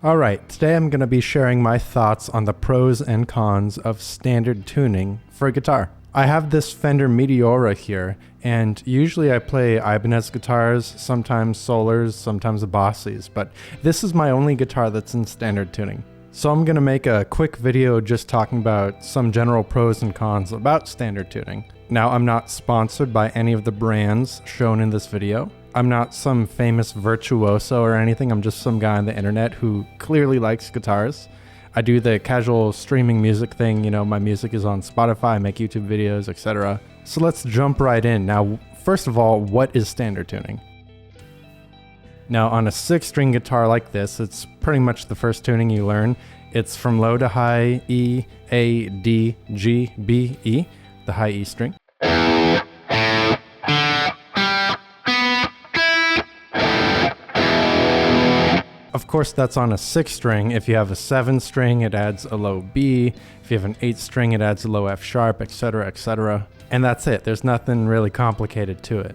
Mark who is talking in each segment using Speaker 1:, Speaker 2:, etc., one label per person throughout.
Speaker 1: Alright, today I'm going to be sharing my thoughts on the pros and cons of standard tuning for a guitar. I have this Fender Meteora here, and usually I play Ibanez guitars, sometimes Solars, sometimes Bosses, but this is my only guitar that's in standard tuning. So I'm going to make a quick video just talking about some general pros and cons about standard tuning. Now, I'm not sponsored by any of the brands shown in this video. I'm not some famous virtuoso or anything. I'm just some guy on the internet who clearly likes guitars. I do the casual streaming music thing. You know, my music is on Spotify, I make YouTube videos, etc. So let's jump right in. Now, first of all, what is standard tuning? Now, on a 6-string guitar like this, it's pretty much the first tuning you learn. It's from low to high, E, A, D, G, B, E, the high E string. Of course, that's on a 6-string. If you have a 7-string, it adds a low B. If you have an 8-string, it adds a low F sharp, etc., etc. And that's it. There's nothing really complicated to it.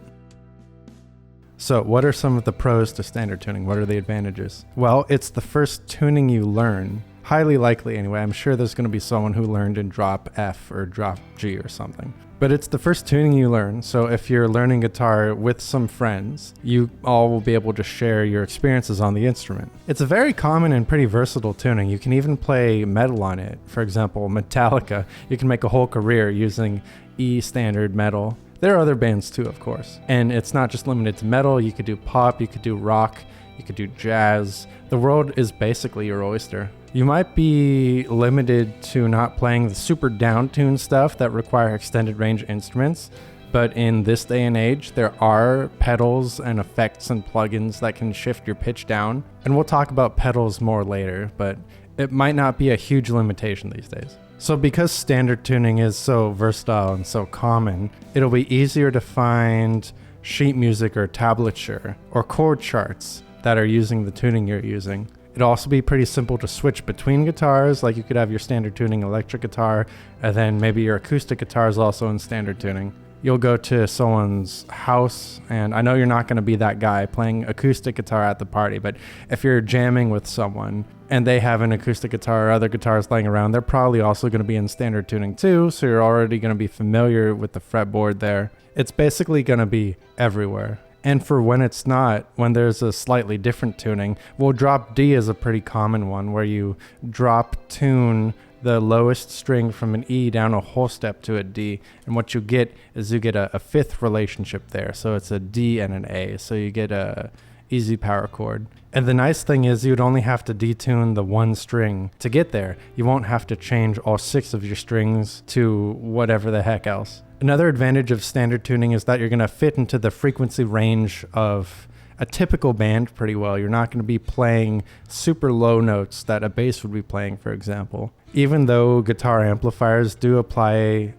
Speaker 1: So what are some of the pros to standard tuning? What are the advantages? Well, it's the first tuning you learn. Highly likely anyway. I'm sure there's going to be someone who learned in drop F or drop G or something. But it's the first tuning you learn. So if you're learning guitar with some friends, you all will be able to share your experiences on the instrument. It's a very common and pretty versatile tuning. You can even play metal on it. For example, Metallica. You can make a whole career using E standard metal. There are other bands too, of course. And it's not just limited to metal. You could do pop, you could do rock, you could do jazz. The world is basically your oyster. You might be limited to not playing the super downtuned stuff that require extended range instruments, but in this day and age, there are pedals and effects and plugins that can shift your pitch down. And we'll talk about pedals more later, but it might not be a huge limitation these days. So because standard tuning is so versatile and so common, it'll be easier to find sheet music or tablature or chord charts that are using the tuning you're using. It'll also be pretty simple to switch between guitars, like you could have your standard tuning electric guitar, and then maybe your acoustic guitar is also in standard tuning. You'll go to someone's house, and I know you're not going to be that guy playing acoustic guitar at the party, but if you're jamming with someone and they have an acoustic guitar or other guitars laying around, they're probably also going to be in standard tuning too, so you're already going to be familiar with the fretboard there. It's basically going to be everywhere. And for when it's not, when there's a slightly different tuning, well, drop D is a pretty common one where you drop tune the lowest string from an E down a whole step to a D. And what you get is you get a fifth relationship there. So it's a D and an A. So you get a easy power chord. And the nice thing is you'd only have to detune the one string to get there. You won't have to change all 6 of your strings to whatever the heck else. Another advantage of standard tuning is that you're going to fit into the frequency range of a typical band pretty well. You're not going to be playing super low notes that a bass would be playing, for example. Even though guitar amplifiers do apply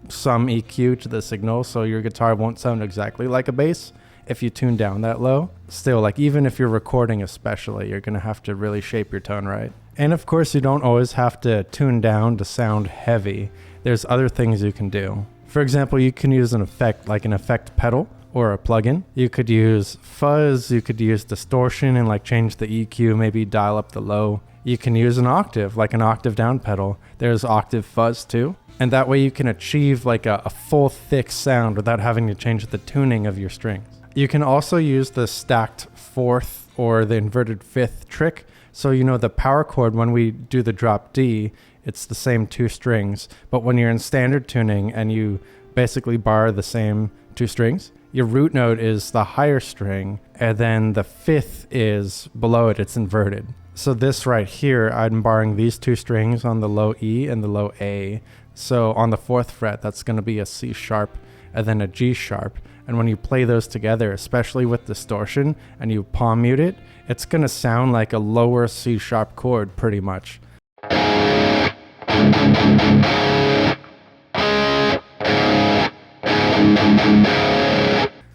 Speaker 1: some EQ to the signal, so your guitar won't sound exactly like a bass if you tune down that low. Still, like even if you're recording especially, you're going to have to really shape your tone right. And of course, you don't always have to tune down to sound heavy. There's other things you can do. For example, you can use an effect like an effect pedal or a plugin. You could use fuzz, you could use distortion and like change the EQ, maybe dial up the low. You can use an octave, like an octave down pedal. There's octave fuzz too. And that way you can achieve like a full thick sound without having to change the tuning of your strings. You can also use the stacked 4th or the inverted 5th trick. So you know the power chord, when we do the drop D, it's the same 2 strings, but when you're in standard tuning and you basically bar the same 2 strings, your root note is the higher string, and then the 5th is below it, it's inverted. So this right here, I'm barring these 2 strings on the low E and the low A. So on the 4th fret, that's going to be a C sharp and then a G sharp. And when you play those together, especially with distortion, and you palm mute it, it's going to sound like a lower C sharp chord pretty much.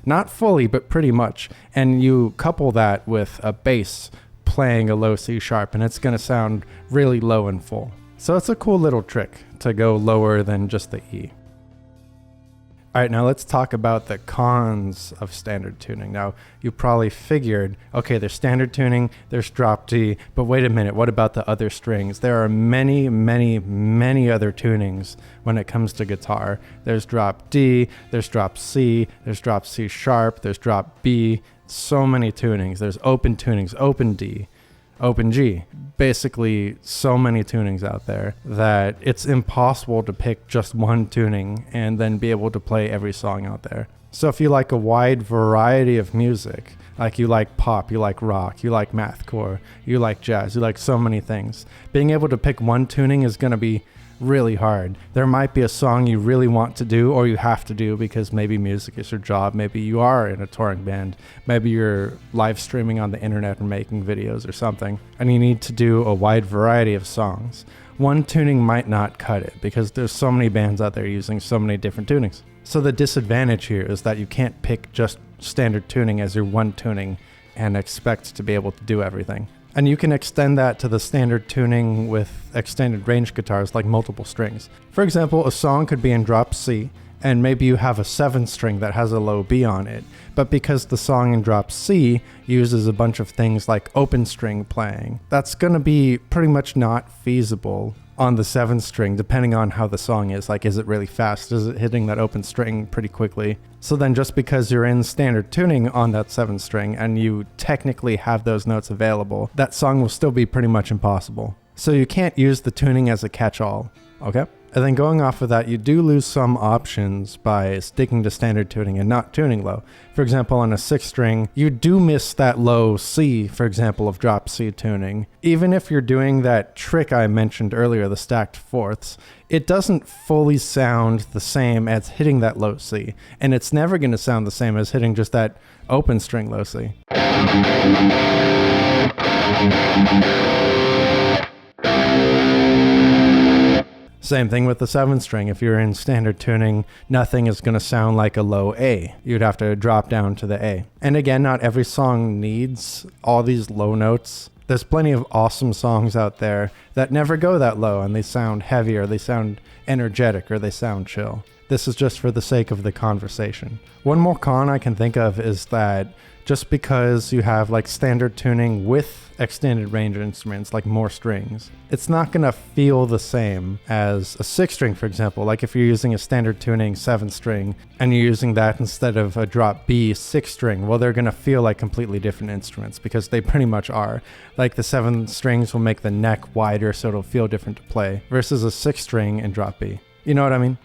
Speaker 1: Not fully, but pretty much. And you couple that with a bass playing a low C sharp, and it's going to sound really low and full. So it's a cool little trick to go lower than just the E. All right, now let's talk about the cons of standard tuning. Now, you probably figured, okay, there's standard tuning, there's drop D, but wait a minute, what about the other strings? There are many, many, many other tunings when it comes to guitar. There's drop D, there's drop C, there's drop C sharp, there's drop B, so many tunings. There's open tunings, open D, open G. Basically, so many tunings out there that it's impossible to pick just one tuning and then be able to play every song out there. So if you like a wide variety of music, like you like pop, you like rock, you like mathcore, you like jazz, you like so many things, being able to pick one tuning is going to be really hard. There might be a song you really want to do or you have to do because maybe music is your job, maybe you are in a touring band, maybe you're live streaming on the internet and making videos or something, and you need to do a wide variety of songs. One tuning might not cut it because there's so many bands out there using so many different tunings. So the disadvantage here is that you can't pick just standard tuning as your one tuning and expect to be able to do everything. And you can extend that to the standard tuning with extended range guitars like multiple strings. For example, a song could be in drop C, and maybe you have a 7 string that has a low B on it, but because the song in drop C uses a bunch of things like open string playing, that's going to be pretty much not feasible on the 7 string, depending on how the song is. Like, is it really fast? Is it hitting that open string pretty quickly? So then just because you're in standard tuning on that 7 string and you technically have those notes available, that song will still be pretty much impossible. So you can't use the tuning as a catch-all, okay? And then going off of that, you do lose some options by sticking to standard tuning and not tuning low. For example, on a 6 string, you do miss that low C, for example, of drop C tuning. Even if you're doing that trick I mentioned earlier, the stacked fourths, it doesn't fully sound the same as hitting that low C. And it's never going to sound the same as hitting just that open string low C. Same thing with the 7 string. If you're in standard tuning, nothing is going to sound like a low A. You'd have to drop down to the A. And again, not every song needs all these low notes. There's plenty of awesome songs out there that never go that low and they sound heavy or they sound energetic or they sound chill. This is just for the sake of the conversation. One more con I can think of is that just because you have like standard tuning with extended range instruments, like more strings, it's not going to feel the same as a 6 string, for example. Like if you're using a standard tuning 7 string and you're using that instead of a drop B 6 string, well, they're going to feel like completely different instruments because they pretty much are. Like the 7 strings will make the neck wider so it'll feel different to play versus a 6 string and drop B. You know what I mean?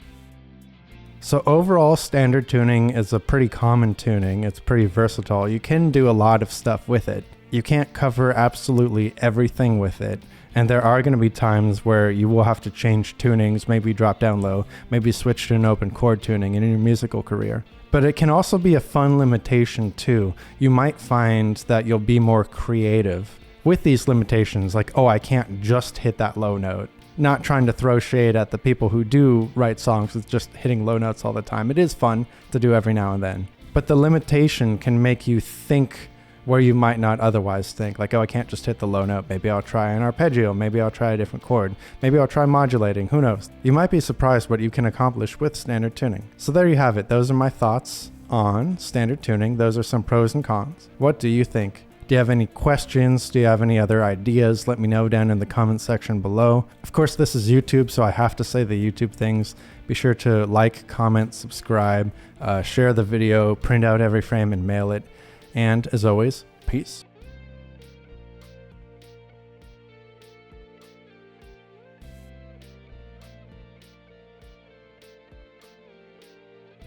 Speaker 1: So overall, standard tuning is a pretty common tuning. It's pretty versatile. You can do a lot of stuff with it. You can't cover absolutely everything with it. And there are going to be times where you will have to change tunings, maybe drop down low, maybe switch to an open chord tuning in your musical career. But it can also be a fun limitation too. You might find that you'll be more creative with these limitations, like, oh, I can't just hit that low note. Not trying to throw shade at the people who do write songs with just hitting low notes all the time. It is fun to do every now and then. But the limitation can make you think where you might not otherwise think. Like, oh, I can't just hit the low note. Maybe I'll try an arpeggio. Maybe I'll try a different chord. Maybe I'll try modulating. Who knows? You might be surprised what you can accomplish with standard tuning. So there you have it. Those are my thoughts on standard tuning. Those are some pros and cons. What do you think? Do you have any questions? Do you have any other ideas? Let me know down in the comment section below. Of course, this is YouTube, so I have to say the YouTube things. Be sure to like, comment, subscribe, share the video, print out every frame and mail it. And as always, peace.